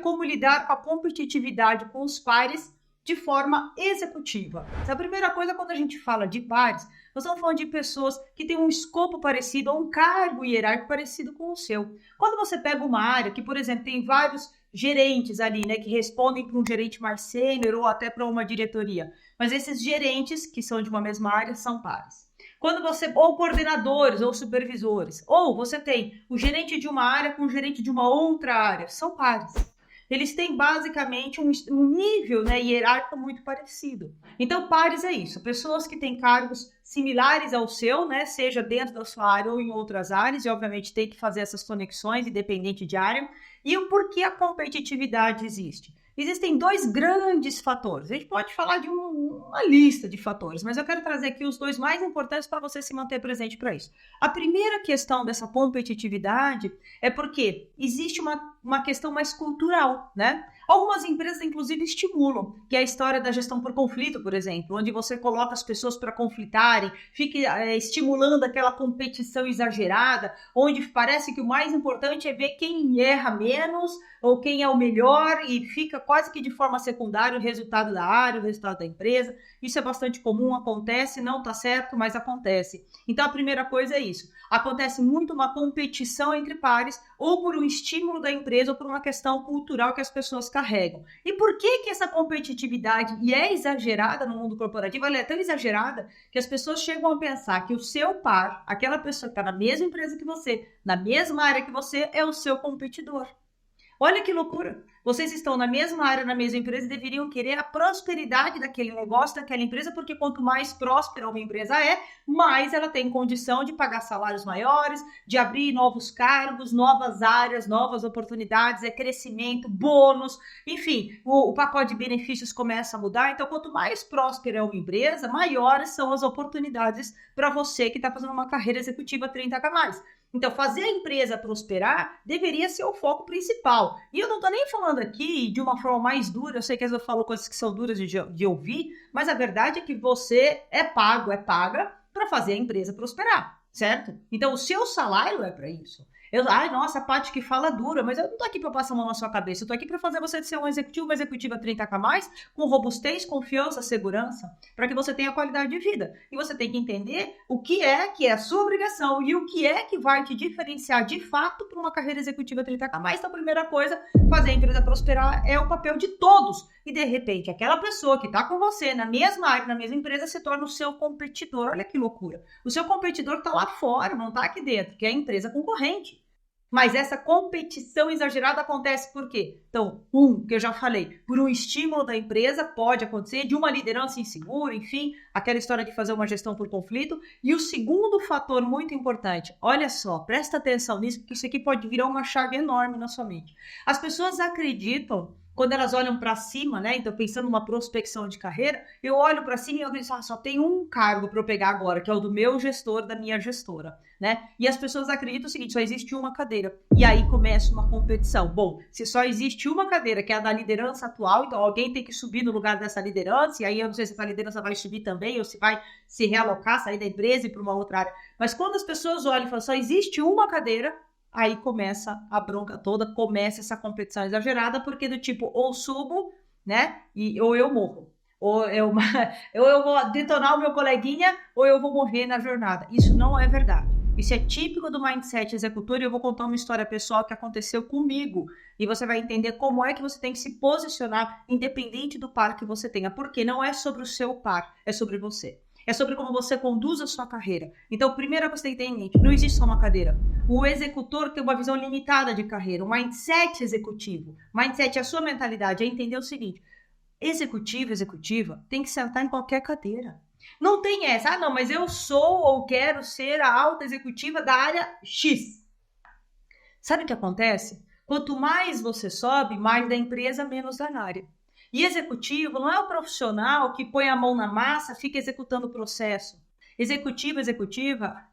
como lidar com a competitividade com os pares de forma executiva. A primeira coisa, quando a gente fala de pares, nós estamos falando de pessoas que têm um escopo parecido ou um cargo hierárquico parecido com o seu. Quando você pega uma área que, por exemplo, tem vários gerentes ali, né, que respondem para um gerente mais sênior ou até para uma diretoria, mas esses gerentes, que são de uma mesma área, são pares. Quando você, ou coordenadores ou supervisores, ou você tem o gerente de uma área com o gerente de uma outra área, são pares. Eles têm basicamente um nível, né, hierárquico muito parecido. Então, pares é isso, pessoas que têm cargos similares ao seu, né, seja dentro da sua área ou em outras áreas, e obviamente tem que fazer essas conexões, independente de área. E o porquê a competitividade existe? Existem dois grandes fatores. A gente pode falar de uma lista de fatores, mas eu quero trazer aqui os dois mais importantes para você se manter presente para isso. A primeira questão dessa competitividade é porque existe uma questão mais cultural, né? Algumas empresas, inclusive, estimulam, que é a história da gestão por conflito, por exemplo, onde você coloca as pessoas para conflitarem, fica estimulando aquela competição exagerada, onde parece que o mais importante é ver quem erra menos ou quem é o melhor e fica quase que de forma secundária o resultado da área, o resultado da empresa. Isso é bastante comum, acontece, não está certo, mas acontece. Então, a primeira coisa é isso. Acontece muito uma competição entre pares, ou por um estímulo da empresa, ou por uma questão cultural que as pessoas carregam. E por que essa competitividade é exagerada no mundo corporativo? Ela é tão exagerada que as pessoas chegam a pensar que o seu par, aquela pessoa que está na mesma empresa que você, na mesma área que você, é o seu competidor. Olha que loucura! Vocês estão na mesma área, na mesma empresa e deveriam querer a prosperidade daquele negócio, daquela empresa, porque quanto mais próspera uma empresa é, mais ela tem condição de pagar salários maiores, de abrir novos cargos, novas áreas, novas oportunidades, crescimento, bônus, enfim, o pacote de benefícios começa a mudar. Então, quanto mais próspera é uma empresa, maiores são as oportunidades para você que está fazendo uma carreira executiva 30K+. Então, fazer a empresa prosperar deveria ser o foco principal. E eu não estou nem falando aqui de uma forma mais dura, eu sei que às vezes eu falo coisas que são duras de ouvir, mas a verdade é que você é paga para fazer a empresa prosperar, certo? Então, o seu salário é para isso. Nossa, a parte que fala dura, mas eu não tô aqui para passar a mão na sua cabeça, eu tô aqui para fazer você ser um executivo, uma executiva 30K+, com robustez, confiança, segurança, para que você tenha qualidade de vida. E você tem que entender o que é a sua obrigação e o que é que vai te diferenciar de fato para uma carreira executiva 30K+. Então, a primeira coisa, fazer a empresa prosperar é o papel de todos. E, de repente, aquela pessoa que está com você na mesma área, na mesma empresa, se torna o seu competidor. Olha que loucura. O seu competidor está lá fora, não está aqui dentro, que é a empresa concorrente. Mas essa competição exagerada acontece por quê? Então, que eu já falei, por um estímulo da empresa, pode acontecer, de uma liderança insegura, enfim, aquela história de fazer uma gestão por conflito. E o segundo fator muito importante, olha só, presta atenção nisso, porque isso aqui pode virar uma chave enorme na sua mente. As pessoas acreditam, quando elas olham para cima, né? Então, pensando numa prospecção de carreira, eu olho para cima e eu penso, só tem um cargo para eu pegar agora, que é o do meu gestor, da minha gestora, né? E as pessoas acreditam o seguinte, só existe uma cadeira. E aí começa uma competição. Bom, se só existe uma cadeira, que é a da liderança atual, então alguém tem que subir no lugar dessa liderança, e aí eu não sei se essa liderança vai subir também, ou se vai se realocar, sair da empresa e ir para uma outra área. Mas quando as pessoas olham e falam, só existe uma cadeira, aí começa a bronca toda, começa essa competição exagerada, porque do tipo, ou subo, né, ou eu morro. Ou eu vou detonar o meu coleguinha, ou eu vou morrer na jornada. Isso não é verdade. Isso é típico do mindset executor e eu vou contar uma história pessoal que aconteceu comigo. E você vai entender como é que você tem que se posicionar independente do par que você tenha. Porque não é sobre o seu par, é sobre você. É sobre como você conduz a sua carreira. Então, primeiro que você tem que ter em mente, não existe só uma cadeira. O executor tem uma visão limitada de carreira, o mindset executivo. Mindset, a sua mentalidade é entender o seguinte, executiva, tem que sentar em qualquer cadeira. Não tem essa, não, mas eu sou ou quero ser a alta executiva da área X. Sabe o que acontece? Quanto mais você sobe, mais da empresa, menos da área. E executivo não é o profissional que põe a mão na massa, fica executando o processo. Executiva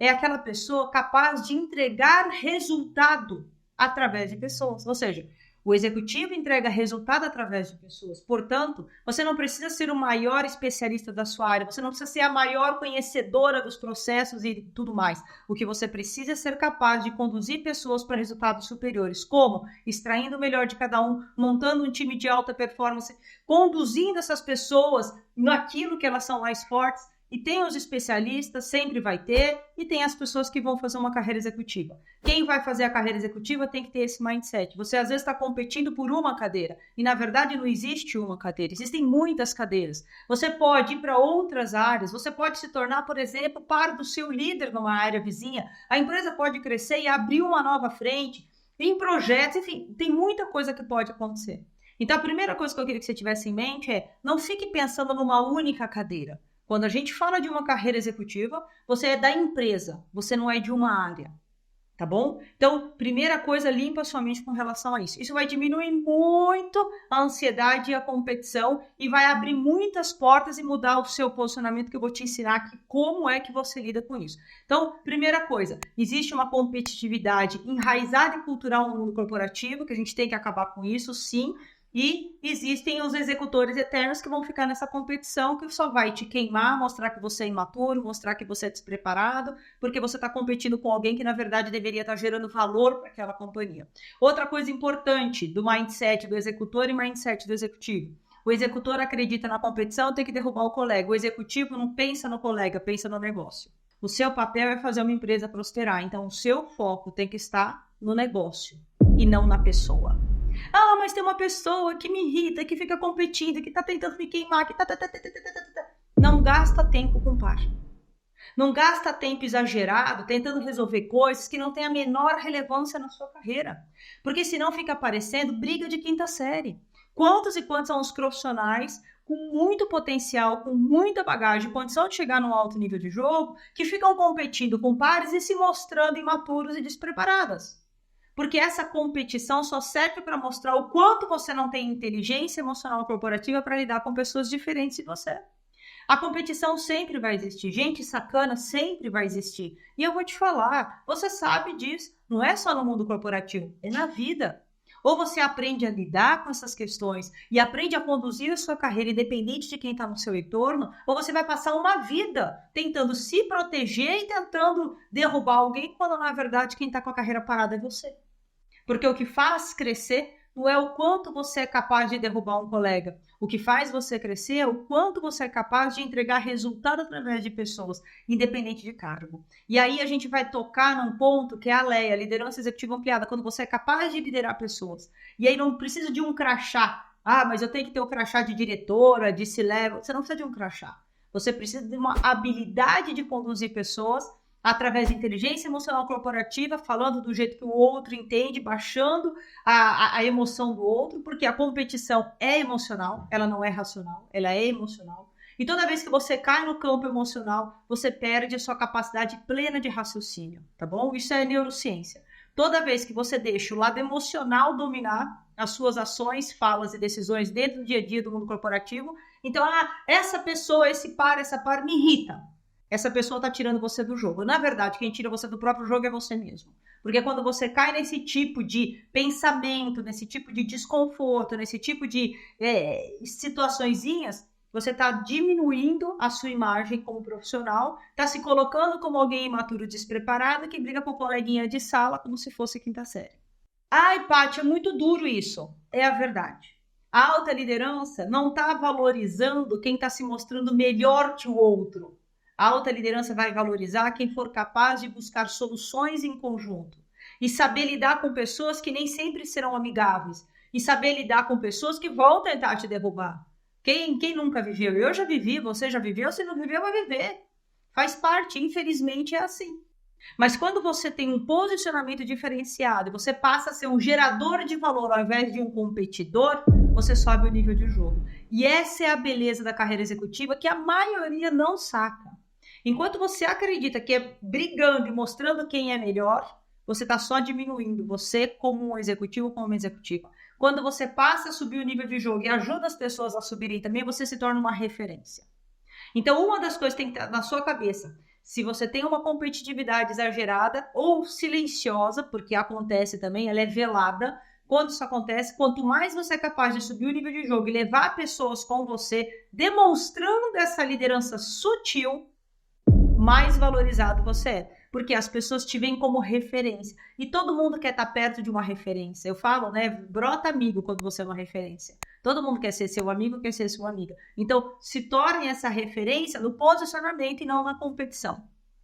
é aquela pessoa capaz de entregar resultado através de pessoas. Ou seja, O executivo entrega resultado através de pessoas. Portanto, você não precisa ser o maior especialista da sua área, você não precisa ser a maior conhecedora dos processos e tudo mais. O que você precisa é ser capaz de conduzir pessoas para resultados superiores. Como? Extraindo o melhor de cada um, montando um time de alta performance, conduzindo essas pessoas naquilo que elas são mais fortes. E tem os especialistas, sempre vai ter, e tem as pessoas que vão fazer uma carreira executiva. Quem vai fazer a carreira executiva tem que ter esse mindset. Você às vezes está competindo por uma cadeira, e na verdade não existe uma cadeira, existem muitas cadeiras. Você pode ir para outras áreas, você pode se tornar, por exemplo, par do seu líder numa área vizinha. A empresa pode crescer e abrir uma nova frente, em projetos, enfim, tem muita coisa que pode acontecer. Então a primeira coisa que eu queria que você tivesse em mente é, não fique pensando numa única cadeira. Quando a gente fala de uma carreira executiva, você é da empresa, você não é de uma área, tá bom? Então, primeira coisa, limpa a sua mente com relação a isso. Isso vai diminuir muito a ansiedade e a competição e vai abrir muitas portas e mudar o seu posicionamento, que eu vou te ensinar aqui como é que você lida com isso. Então, primeira coisa, existe uma competitividade enraizada e cultural no mundo corporativo, que a gente tem que acabar com isso, sim. E existem os executores eternos que vão ficar nessa competição, que só vai te queimar, mostrar que você é imaturo, mostrar que você é despreparado, porque você está competindo com alguém que na verdade deveria estar gerando valor para aquela companhia. Outra coisa importante do mindset do executor e mindset do executivo. O executor acredita na competição, tem que derrubar o colega. O executivo não pensa no colega, pensa no negócio. O seu papel é fazer uma empresa prosperar, então o seu foco tem que estar no negócio e não na pessoa. Ah, mas tem uma pessoa que me irrita, que fica competindo, que tá tentando me queimar, que Não gasta tempo com par. Não gasta tempo exagerado tentando resolver coisas que não têm a menor relevância na sua carreira. Porque senão fica parecendo briga de quinta série. Quantos e quantos são os profissionais com muito potencial, com muita bagagem, condição de chegar num alto nível de jogo, que ficam competindo com pares e se mostrando imaturos e despreparadas? Porque essa competição só serve para mostrar o quanto você não tem inteligência emocional corporativa para lidar com pessoas diferentes de você. A competição sempre vai existir, gente sacana sempre vai existir. E eu vou te falar, você sabe disso, não é só no mundo corporativo, é na vida. Ou você aprende a lidar com essas questões e aprende a conduzir a sua carreira independente de quem está no seu entorno, ou você vai passar uma vida tentando se proteger e tentando derrubar alguém, quando na verdade quem está com a carreira parada é você. Porque o que faz crescer não é o quanto você é capaz de derrubar um colega. O que faz você crescer é o quanto você é capaz de entregar resultado através de pessoas, independente de cargo. E aí a gente vai tocar num ponto que é a LEA, liderança executiva ampliada, quando você é capaz de liderar pessoas. E aí não precisa de um crachá. Ah, mas eu tenho que ter o crachá de diretora, de C-level. Você não precisa de um crachá. Você precisa de uma habilidade de conduzir pessoas através de inteligência emocional corporativa, falando do jeito que o outro entende, baixando a emoção do outro, porque a competição é emocional, ela não é racional, ela é emocional. E toda vez que você cai no campo emocional, você perde a sua capacidade plena de raciocínio, tá bom? Isso é neurociência. Toda vez que você deixa o lado emocional dominar as suas ações, falas e decisões dentro do dia a dia do mundo corporativo, então, essa pessoa, esse par, essa par me irrita. Essa pessoa está tirando você do jogo. Na verdade, quem tira você do próprio jogo é você mesmo. Porque quando você cai nesse tipo de pensamento, nesse tipo de desconforto, nesse tipo de situaçõezinhas, você está diminuindo a sua imagem como profissional, está se colocando como alguém imaturo, despreparado, que briga com coleguinha de sala como se fosse quinta série. Ai, Paty, é muito duro isso. É a verdade. A alta liderança não está valorizando quem está se mostrando melhor que o outro. A alta liderança vai valorizar quem for capaz de buscar soluções em conjunto e saber lidar com pessoas que nem sempre serão amigáveis e saber lidar com pessoas que vão tentar te derrubar. Quem nunca viveu? Eu já vivi, você já viveu, se não viveu, vai viver. Faz parte, infelizmente é assim. Mas quando você tem um posicionamento diferenciado e você passa a ser um gerador de valor ao invés de um competidor, você sobe o nível de jogo. E essa é a beleza da carreira executiva que a maioria não saca. Enquanto você acredita que é brigando e mostrando quem é melhor, você está só diminuindo você como um executivo, como uma executiva. Quando você passa a subir o nível de jogo e ajuda as pessoas a subirem também, você se torna uma referência. Então, uma das coisas que tem que estar na sua cabeça, se você tem uma competitividade exagerada ou silenciosa, porque acontece também, ela é velada, quando isso acontece, quanto mais você é capaz de subir o nível de jogo e levar pessoas com você, demonstrando essa liderança sutil, mais valorizado você é. Porque as pessoas te veem como referência. E todo mundo quer estar perto de uma referência. Eu falo, né? Brota amigo quando você é uma referência. Todo mundo quer ser seu amigo, quer ser sua amiga. Então, se torne essa referência no posicionamento e não na competição.